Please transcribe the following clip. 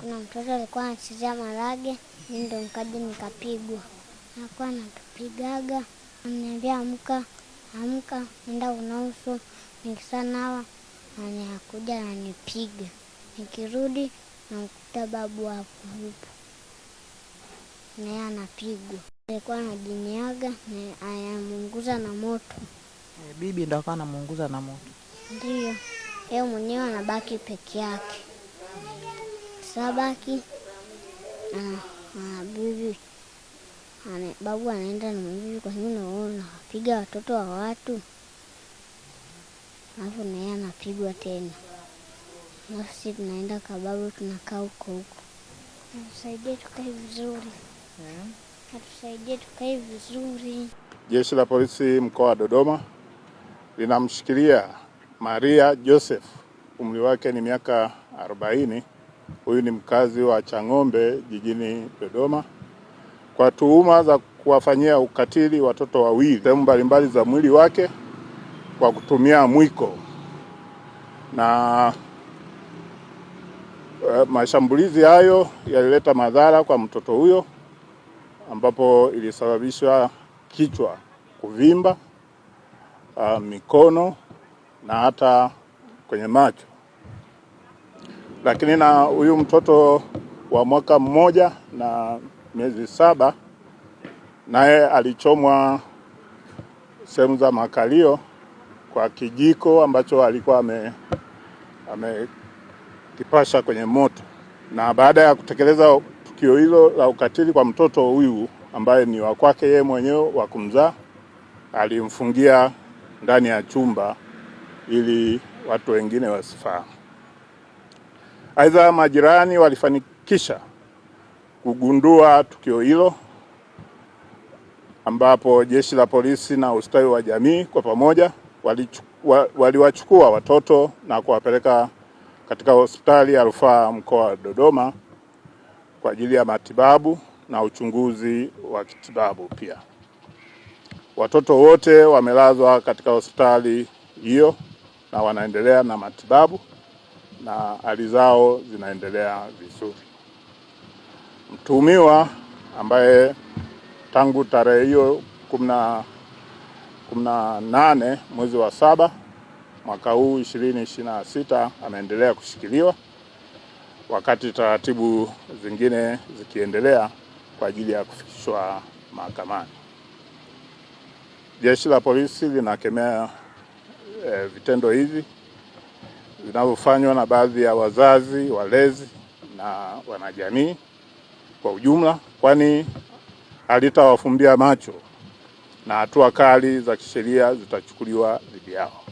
Kuna mtoto alikuwa anachezea marage, mimi ndo nikaja nikapigwa. Alikuwa anatupigaga, ananiambia amka, nenda unaoso, nikisanawa, anakuja ananipiga. Nikirudi namkuta babu hapo yupo. Naye anapigwa. Alikuwa anajiniaga na anamuunguza na moto. Bibi ndo akawa anamuunguza na moto. Ndio. Yeye mwenyewe anabaki peke yake. Sabaki bibi babu anaenda na bibi, kwa nini unapiga watoto wa watu? Alafu naye anapigwa tena. Alafu sisi tunaenda kwa babu, tunakaa huko. Atusaidie tukae vizuri. Atusaidie tukae vizuri. Jeshi la Polisi mkoa wa Dodoma linamshikilia Maria Joseph, umri wake ni miaka 40. Huyu ni mkazi wa Chang'ombe jijini Dodoma, kwa tuhuma za kuwafanyia ukatili watoto wawili sehemu mbalimbali za mwili wake kwa kutumia mwiko. Na mashambulizi hayo yalileta madhara kwa mtoto huyo, ambapo ilisababisha kichwa kuvimba, mikono na hata kwenye macho. Lakini na huyu mtoto wa mwaka mmoja na miezi 7 naye alichomwa sehemu za makalio kwa kijiko ambacho alikuwa amekipasha kwenye moto. Na baada ya kutekeleza tukio hilo la ukatili kwa mtoto huyu ambaye ni wa kwake yeye mwenyewe wa kumzaa, alimfungia ndani ya chumba ili watu wengine wasifahamu. Aidha, majirani walifanikisha kugundua tukio hilo, ambapo jeshi la polisi na ustawi wa jamii kwa pamoja waliwachukua watoto na kuwapeleka katika hospitali ya rufaa mkoa wa Dodoma kwa ajili ya matibabu na uchunguzi wa kitibabu pia. Watoto wote wamelazwa katika hospitali hiyo na wanaendelea na matibabu na hali zao zinaendelea vizuri. Mtuhumiwa ambaye tangu tarehe hiyo 18 mwezi wa 7 mwaka huu 2026 ameendelea kushikiliwa, wakati taratibu zingine zikiendelea kwa ajili ya kufikishwa mahakamani. Jeshi la polisi linakemea vitendo hivi vinavyofanywa na baadhi ya wazazi, walezi na wanajamii kwa ujumla, kwani halitawafumbia macho na hatua kali za kisheria zitachukuliwa dhidi yao.